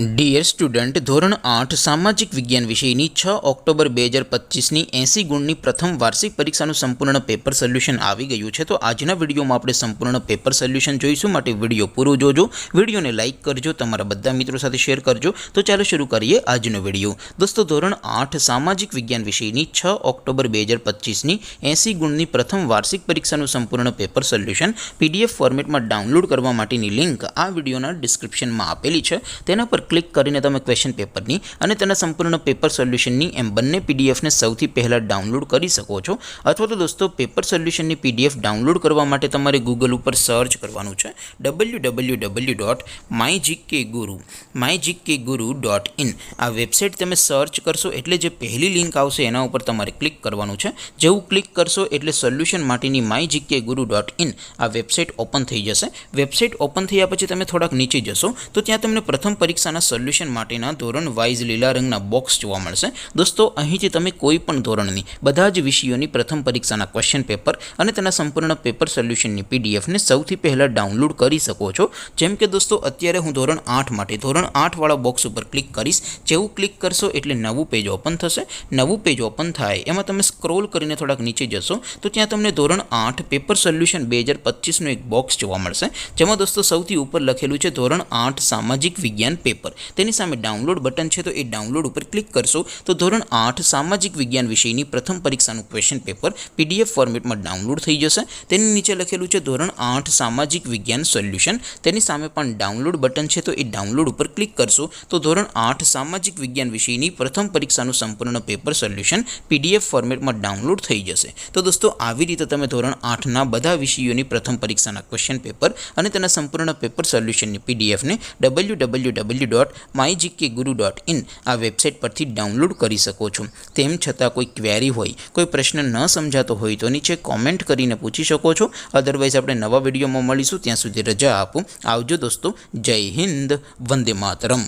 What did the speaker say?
Dear student, ધોરણ 8 સામાજિક વિજ્ઞાન વિષયની 6 ઓક્ટોબર 2025ની 80 ગુણની પ્રથમ વાર્ષિક પરીક્ષાનું સંપૂર્ણ પેપર સોલ્યુશન આવી ગયું છે। તો આજના વિડીયોમાં આપણે સંપૂર્ણ પેપર સોલ્યુશન જોઈશું, માટે વિડીયો પૂરો જોજો, વિડીયોને લાઇક કરજો, તમારા બધા મિત્રો સાથે શેર કરજો। તો ચાલો શરૂ કરીએ આજનો વિડીયો। દોસ્તો, ધોરણ 8 સામાજિક વિજ્ઞાન વિષયની 6 ઓક્ટોબર 2025ની 80 ગુણની પ્રથમ વાર્ષિક પરીક્ષાનું સંપૂર્ણ પેપર સોલ્યુશન PDF ફોર્મેટમાં ડાઉનલોડ કરવા માટેની લિંક આ વિડીયોના ડિસ્ક્રિપ્શનમાં આપેલી છે। તેના પર ક્લિક કરીને તમે ક્વેશ્ચન પેપરની અને તેના સંપૂર્ણ પેપર સોલ્યુશનની એમ બંને પીડીએફને સૌથી પહેલાં ડાઉનલોડ કરી શકો છો। અથવા તો દોસ્તો, પેપર સોલ્યુશનની PDF ડાઉનલોડ કરવા માટે તમારે ગૂગલ ઉપર સર્ચ કરવાનું છે www.mygkguru.in। આ વેબસાઇટ તમે સર્ચ કરશો એટલે જે પહેલી લિંક આવશે એના ઉપર તમારે ક્લિક કરવાનું છે। જેવું ક્લિક કરશો એટલે સોલ્યુશન માટેની mygkguru.in આ વેબસાઇટ ઓપન થઈ જશે। વેબસાઇટ ઓપન થયા પછી તમે થોડાક નીચે જશો તો ત્યાં તમને પ્રથમ પરીક્ષાના સોલ્યુશન માટેના ધોરણ વાઇઝ લીલા રંગના બોક્સ જોવા મળશે। દોસ્તો, અહીંથી તમે કોઈ પણ ધોરણની બધા જ વિષયોની પ્રથમ પરીક્ષાના ક્વેશ્ચન પેપર અને તેના સંપૂર્ણ પેપર સોલ્યુશનની પીડીએફને સૌથી પહેલાં ડાઉનલોડ કરી શકો છો। જેમ કે દોસ્તો, અત્યારે હું ધોરણ 8 માટે ધોરણ 8 વાળા બોક્સ ઉપર ક્લિક કરીશ। જેવું ક્લિક કરશો એટલે નવું પેજ ઓપન થશે। નવું પેજ ઓપન થાય એમાં તમે સ્ક્રોલ કરીને થોડાક નીચે જશો તો ત્યાં તમને ધોરણ 8 પેપર સોલ્યુશન 2025નું એક બોક્સ જોવા મળશે, જેમાં દોસ્તો સૌથી ઉપર લખેલું છે ધોરણ 8 સામાજિક વિજ્ઞાન પેપર। તેની સામે ડાઉનલોડ બટન છે, તો એ ડાઉનલોડ ઉપર ક્લિક કરશો તો ધોરણ 8 સામાજિક વિજ્ઞાન વિષયની પ્રથમ પરીક્ષાનું ક્વેશ્ચન પેપર PDF ફોર્મેટમાં ડાઉનલોડ થઈ જશે। તેની નીચે લખેલું છે ધોરણ 8 સામાજિક વિજ્ઞાન સોલ્યુશન, તેની સામે પણ ડાઉનલોડ બટન છે, તો એ ડાઉનલોડ ઉપર ક્લિક કરશો તો ધોરણ 8 સામાજિક વિજ્ઞાન વિષયની પ્રથમ પરીક્ષાનું સંપૂર્ણ પેપર સોલ્યુશન PDF ફોર્મેટમાં ડાઉનલોડ થઈ જશે। તો દોસ્તો, આવી રીતે તમે ધોરણ 8ના બધા વિષયોની પ્રથમ પરીક્ષાના ક્વેશ્ચન પેપર અને તેના સંપૂર્ણ પેપર સોલ્યુશનની પીડીએફને www.mygkguru.in આ વેબસાઇટ પરથી ડાઉનલોડ કરી શકો છો। તેમ છતાં કોઈ ક્વેરી હોય, કોઈ પ્રશ્ન ન સમજાતો હોય તો નીચે કોમેન્ટ કરીને પૂછી શકો છો। અધરવાઇઝ આપણે નવા વિડીયોમાં મળીશું, ત્યાં સુધી રજા આપો। આવજો દોસ્તો, જય હિન્દ, વંદે માતરમ।